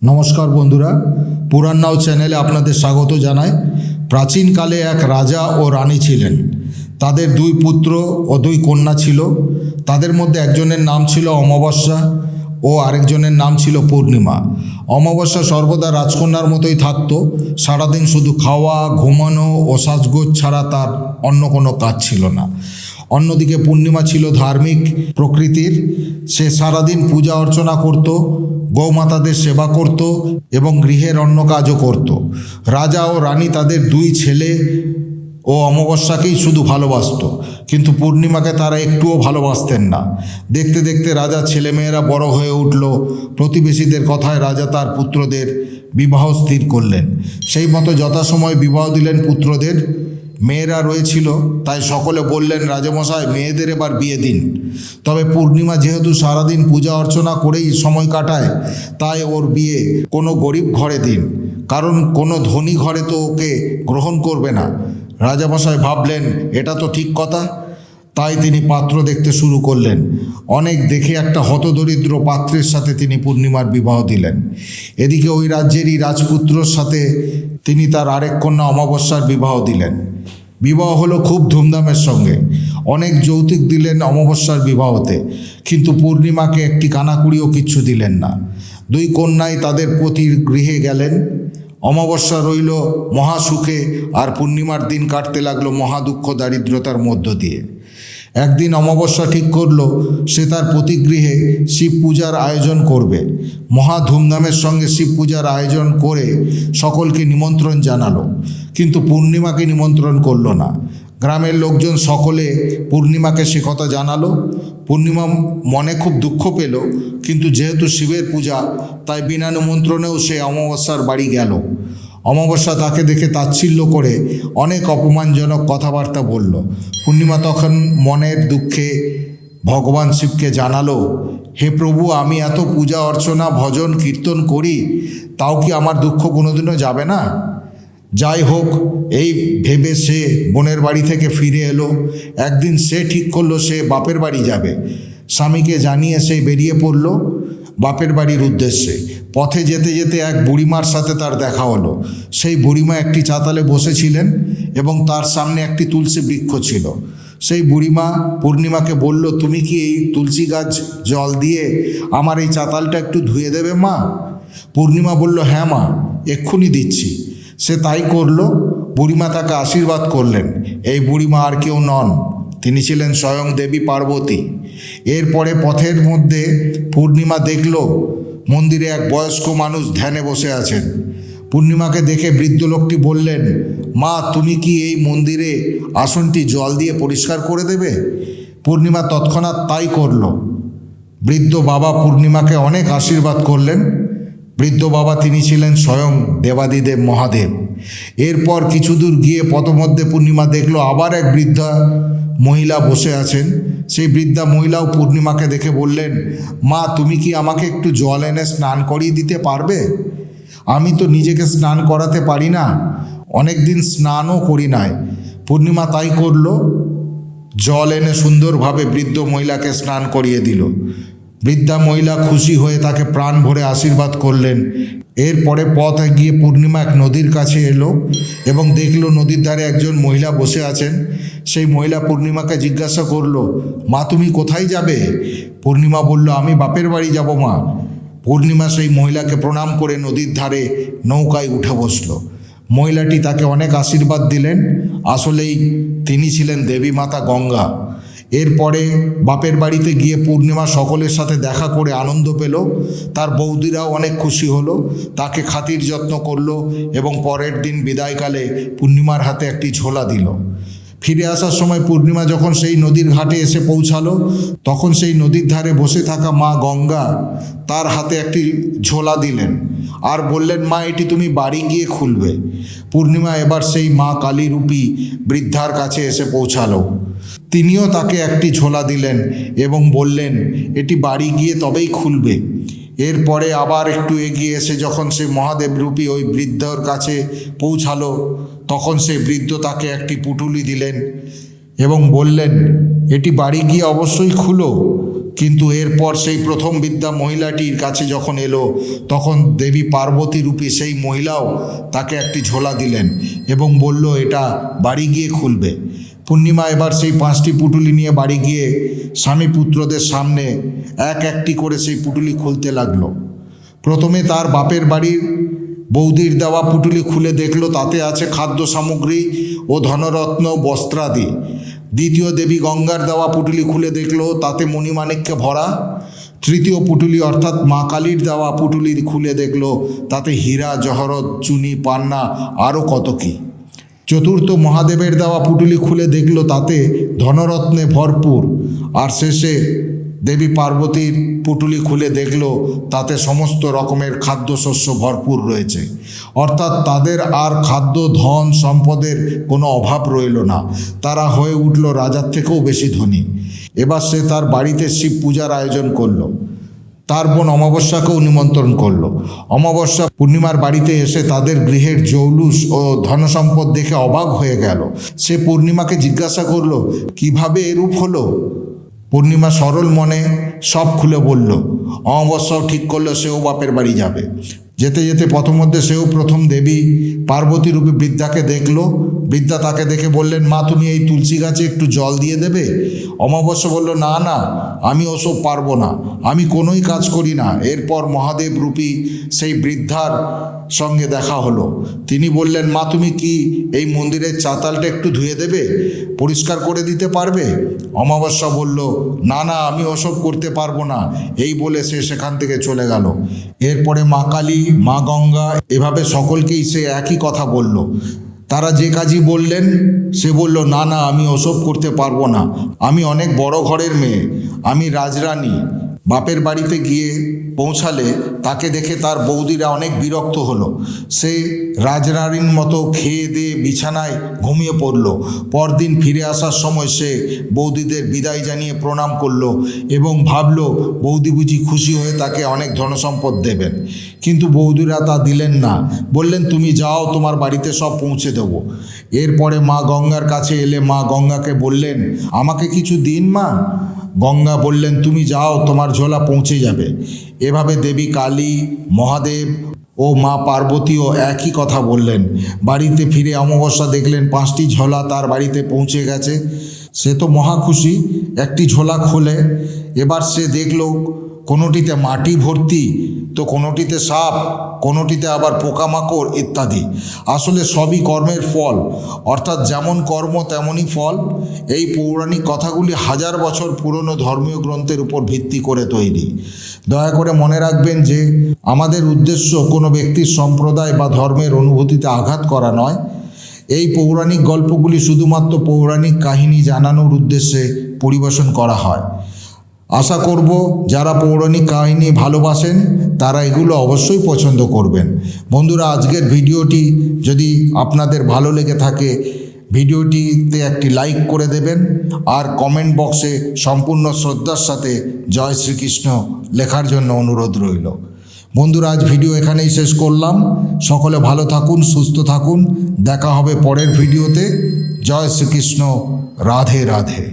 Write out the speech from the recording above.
নমস্কার বন্ধুরা, পুরাণ নাও চ্যানেলে আপনাদের স্বাগত জানাই। প্রাচীনকালে এক রাজা ও রানী ছিলেন। তাদের দুই পুত্র ও দুই কন্যা ছিল। তাদের মধ্যে একজনের নাম ছিল অমাবস্যা ও আরেকজনের নাম ছিল পূর্ণিমা। অমাবস্যা সর্বদা রাজকন্যার মতোই থাকতো। সারাদিন শুধু খাওয়া, ঘুমানো ও সাজগোজ ছাড়া তার অন্য কোনো কাজ ছিল না। অন্যদিকে পূর্ণিমা ছিল ধার্মিক প্রকৃতির। সে সারাদিন পূজা অর্চনা করত, গৌমাতাদের সেবা করত এবং গৃহের অন্য কাজও করত। রাজা ও রানী তাদের দুই ছেলে ও অমাবস্যাকেই শুধু ভালোবাসত, কিন্তু পূর্ণিমাকে তারা একটুও ভালোবাসতেন না। দেখতে দেখতে রাজার ছেলেমেয়েরা বড় হয়ে উঠল। প্রতিবেশীদের কথায় রাজা তার পুত্রদের বিবাহ স্থির করলেন। সেই মতো যথাসময়ে বিবাহ দিলেন পুত্রদের। মেয়েরা রয়েছিল, তাই সকলে বললেন, রাজামশাই, মেয়েদের এবার বিয়ে দিন। তবে পূর্ণিমা যেহেতু সারাদিন পূজা অর্চনা করেই সময় কাটায়, তাই ওর বিয়ে কোনো গরিব ঘরে দিন, কারণ কোনো ধনী ঘরে তো ওকে গ্রহণ করবে না। রাজামশাই ভাবলেন, এটা তো ঠিক কথা। তাই তিনি পাত্র দেখতে শুরু করলেন। অনেক দেখে একটা হতদরিদ্র পাত্রের সাথে তিনি পূর্ণিমার বিবাহ দিলেন। এদিকে ওই রাজ্যেরই রাজপুত্রর সাথে তিনি তার আরেক কন্যা অমাবস্যার বিবাহ দিলেন। বিবাহ হলো খুব ধুমধামের সঙ্গে। অনেক যৌতুক দিলেন অমাবস্যার বিবাহতে, কিন্তু পূর্ণিমাকে একটি কানাকুড়িও কিচ্ছু দিলেন না। দুই কন্যাই তাদের পতির গৃহে গেলেন। অমাবস্যা রইল মহাসুখে, আর পূর্ণিমার দিন কাটতে লাগলো মহা দুঃখ দারিদ্রতার মধ্য দিয়ে। একদিন অমাবস্যা ঠিক করলো সে তার পতিগৃহে শিব পূজার আয়োজন করবে। মহা ধুমধামের সঙ্গে শিব পূজার আয়োজন করে সকলকে নিমন্ত্রণ জানালো, কিন্তু পূর্ণিমাকে নিমন্ত্রণ করলো না। গ্রামের লোকজন সকলে পূর্ণিমাকে সে কথা জানালো। পূর্ণিমা মনে খুব দুঃখ পেল, কিন্তু যেহেতু শিবের পূজা, তাই বিনা নিমন্ত্রণেও সে অমাবস্যার বাড়ি গেল। অমাবস্যা তাকে দেখে তাচ্ছিল্য করে অনেক অপমানজনক কথাবার্তা বলল। পূর্ণিমা তখন মনের দুঃখে ভগবান শিবকে জানালো, হে প্রভু, আমি এত পূজা অর্চনা, ভজন, কীর্তন করি, তাও কি আমার দুঃখ কোনোদিনও যাবে না? যাই হোক, এই ভেবে সে বোনের বাড়ি থেকে ফিরে এলো। একদিন সে ঠিক করলো সে বাপের বাড়ি যাবে। স্বামীকে জানিয়ে সে বেরিয়ে পড়ল বাপের বাড়ির উদ্দেশ্যে। পথে যেতে যেতে এক বুড়িমার সাথে তার দেখা হলো। সেই বুড়িমা একটি চাতালে বসেছিলেন এবং তার সামনে একটি তুলসী বৃক্ষ ছিল। সেই বুড়িমা পূর্ণিমাকে বলল, তুমি কি এই তুলসী গাছ জল দিয়ে আমার এই চাতালটা একটু ধুয়ে দেবে মা? পূর্ণিমা বলল, হ্যাঁ মা, এক্ষুনি দিচ্ছি। সে তাই করল। বুড়িমা তাকে আশীর্বাদ করলেন। এই বুড়িমা আর কেউ নন, তিনি ছিলেন স্বয়ং দেবী পার্বতী। এরপরে পথের মধ্যে পূর্ণিমা দেখল মন্দিরে এক বয়স্ক মানুষ ধ্যানে বসে আছেন। পূর্ণিমাকে দেখে বৃদ্ধ লোকটি বললেন, মা, তুমি কি এই মন্দিরে আসনটি জল দিয়ে পরিষ্কার করে দেবে? পূর্ণিমা তৎক্ষণাৎ তাই করল। বৃদ্ধ বাবা পূর্ণিমাকে অনেক আশীর্বাদ করলেন। বৃদ্ধ বাবা তিনি ছিলেন স্বয়ং দেবাদিদেব মহাদেব। এরপর কিছু দূর গিয়ে পথমধ্যে পূর্ণিমা দেখল আবার এক বৃদ্ধা মহিলা বসে আছেন। সেই বৃদ্ধা মহিলাও পূর্ণিমাকে দেখে বললেন, মা, তুমি কি আমাকে একটু জল এনে স্নান করিয়ে দিতে পারবে? আমি তো নিজেকে স্নান করাতে পারি না, অনেক দিন স্নানও করি নাই। পূর্ণিমা তাই করল, জল এনে সুন্দরভাবে বৃদ্ধ মহিলাকে স্নান করিয়ে দিল। বৃদ্ধা মহিলা খুশি হয়ে তাকে প্রাণ ভরে আশীর্বাদ করলেন। এরপরে পথে গিয়ে পূর্ণিমা এক নদীর কাছে এলো এবং দেখলো নদীর ধারে একজন মহিলা বসে আছেন। সেই মহিলা পূর্ণিমাকে জিজ্ঞাসা করলো, মা, তুমি কোথায় যাবে? পূর্ণিমা বলল, আমি বাপের বাড়ি যাব মা। পূর্ণিমা সেই মহিলাকে প্রণাম করে নদীর ধারে নৌকায় উঠে বসল। মহিলাটি তাকে অনেক আশীর্বাদ দিলেন। আসলেই তিনি ছিলেন দেবী মাতা গঙ্গা। এরপরে বাপের বাড়িতে গিয়ে পূর্ণিমা সকলের সাথে দেখা করে আনন্দ পেল। তার বৌদিরাও অনেক খুশি হলো, তাকে খাতির যত্ন করলো এবং পরের দিন বিদায়কালে পূর্ণিমার হাতে একটি ঝোলা দিল। ফিরে আসার সময় পূর্ণিমা যখন সেই নদীর ঘাটে এসে পৌঁছালো, তখন সেই নদীর ধারে বসে থাকা মা গঙ্গা তার হাতে একটি ঝোলা দিলেন আর বললেন, মা, এটি তুমি বাড়ি গিয়ে খুলবে। পূর্ণিমা এবার সেই মা কালীরূপী বৃদ্ধার কাছে এসে পৌঁছালো। তিনিও তাকে একটি ঝোলা দিলেন এবং বললেন, এটি বাড়ি গিয়ে তবেই খুলবে। এরপরে আবার একটু এগিয়ে এসে যখন সে মহাদেবরূপী ওই বৃদ্ধর কাছে পৌঁছালো, তখন সেই বৃদ্ধ তাকে একটি পুটুলি দিলেন এবং বললেন, এটি বাড়ি গিয়ে অবশ্যই খুলো, কিন্তু এরপর সেই প্রথম বিদ্যা মহিলাটির কাছে যখন এলো, তখন দেবী পার্বতী রূপী সেই মহিলাও তাকে একটি ঝোলা দিলেন এবং বলল এটা বাড়ি গিয়ে খুলবে। পূর্ণিমা এবার সেই 5টি পুটুলি নিয়ে বাড়ি গিয়ে স্বামী পুত্রদের সামনে এক একটি করে সেই পুটুলি খুলতে লাগলো। প্রথমে তার বাপের বাড়ির বৌদির দেওয়া পুটুলি খুলে দেখলো তাতে আছে খাদ্য সামগ্রী ও ধনরত্ন বস্ত্রাদি। দ্বিতীয় দেবী গঙ্গার দেওয়া পুটুলি খুলে দেখলো তাতে মণিমাণিক্যে ভরা। তৃতীয় পুটুলি অর্থাৎ মা কালীর দেওয়া পুটুলি খুলে দেখলো তাতে হীরা জহরত চুনি পান্না আরও কত কী। চতুর্থ মহাদেবের দেওয়া পুটুলি খুলে দেখলো তাতে ধনরত্নে ভরপুর। আর শেষে দেবী পার্বতীর পুটুলি খুলে দেখলো তাতে সমস্ত রকমের খাদ্যশস্য ভরপুর রয়েছে। অর্থাৎ তাদের আর খাদ্য ধন সম্পদের কোনো অভাব রইল না, তারা হয়ে উঠল রাজার থেকেও বেশি ধনী। এবার সে তার বাড়িতে শিব পূজার আয়োজন করলো। তার বোন অমাবস্যাকেও নিমন্ত্রণ করলো। অমাবস্যা পূর্ণিমার বাড়িতে এসে তাদের গৃহের জৌলুস ও ধনসম্পদ দেখে অবাক হয়ে গেল। সে পূর্ণিমাকে জিজ্ঞাসা করলো কিভাবে এরূপ হলো। পূর্ণিমা সরল মনে সব খুলে বলল। অমাবস্যাও ঠিক করলো সেও বাপের বাড়ি যাবে। যেতে যেতে পথমধ্যে সেও প্রথম দেবী পার্বতী রূপী বৃদ্ধাকে দেখলো। বৃদ্ধা তাকে দেখে বললেন, মা তুমি এই তুলসী গাছে একটু জল দিয়ে দেবে। অমাবস্যা বলল, না না, আমি ওসব পারবো না, আমি কোনোই কাজ করি না। এরপর মহাদেব রূপী সেই বৃদ্ধার সঙ্গে দেখা হলো। তিনি বললেন, মা তুমি কি এই মন্দিরের চাতালটা একটু ধুয়ে দেবে, পরিষ্কার করে দিতে পারবে? অমাবস্যা বলল, না না, আমি ওসব করতে পারবো না। এই বলে সে সেখান থেকে চলে গেল। এরপরে মা কালী, মা গঙ্গা এভাবে সকলকেই সে একই কথা বলল। তারা যে কাজই বললেন সে বলল, না না, আমি ওসব করতে পারবো না, আমি অনেক বড় ঘরের মেয়ে, আমি রাজরানী। বাপের বাড়িতে গিয়ে পৌঁছালে তাকে দেখে তার বৌদিরা অনেক বিরক্ত হলো। সে রাজরানীর মতো খেয়ে দিয়ে বিছানায় ঘুমিয়ে পড়ল। পরদিন ফিরে আসার সময় সে বৌদিদের বিদায় জানিয়ে প্রণাম করলো এবং ভাবল বৌদি বুঝি খুশি হয়ে তাকে অনেক ধনসম্পদ দেবেন। কিন্তু বৌদিরা তা দিলেন না, বললেন তুমি যাও, তোমার বাড়িতে সব পৌঁছে দেবো। এরপরে মা গঙ্গার কাছে এলে মা গঙ্গাকে বললেন, আমাকে কিছু দিন মা। গঙ্গা বললেন, তুমি যাও, তোমার ঝোলা পৌঁছে যাবে। এভাবে দেবী কালী, মহাদেব ও মা পার্বতীও একই কথা বললেন। বাড়িতে ফিরে অমাবস্যা দেখলেন 5টি ঝোলা তার বাড়িতে পৌঁছে গেছে। সে তো মহা খুশি। একটি ঝোলা খোলে, এবার সে দেখল কোনোটিতে মাটি ভর্তি, তো কোনোটিতে সাপ, কোনোটিতে আবার পোকামাকড় ইত্যাদি। আসলে সবই কর্মের ফল, অর্থাৎ যেমন কর্ম তেমনই ফল। এই পৌরাণিক কথাগুলি 1000 বছর পুরনো ধর্মীয় গ্রন্থের উপর ভিত্তি করে তৈরি। দয়া করে মনে রাখবেন যে আমাদের উদ্দেশ্য কোনো ব্যক্তির সম্প্রদায় বা ধর্মের অনুভূতিতে আঘাত করা নয়। এই পৌরাণিক গল্পগুলি শুধুমাত্র পৌরাণিক কাহিনী জানানোর উদ্দেশ্যে পরিবেশন করা হয়। আশা করব যারা পৌরাণিক কাহিনী ভালোবাসেন তারা এগুলো অবশ্যই পছন্দ করবেন। বন্ধুরা, আজকের ভিডিওটি যদি আপনাদের ভালো লেগে থাকে ভিডিওটিতে একটি লাইক করে দেবেন আর কমেন্ট বক্সে সম্পূর্ণ শ্রদ্ধার সাথে জয় শ্রীকৃষ্ণ লেখার জন্য অনুরোধ রইল। বন্ধুরা, আজ ভিডিও এখানেই শেষ করলাম। সকলে ভালো থাকুন, সুস্থ থাকুন। দেখা হবে পরের ভিডিওতে। জয় শ্রীকৃষ্ণ। রাধে রাধে।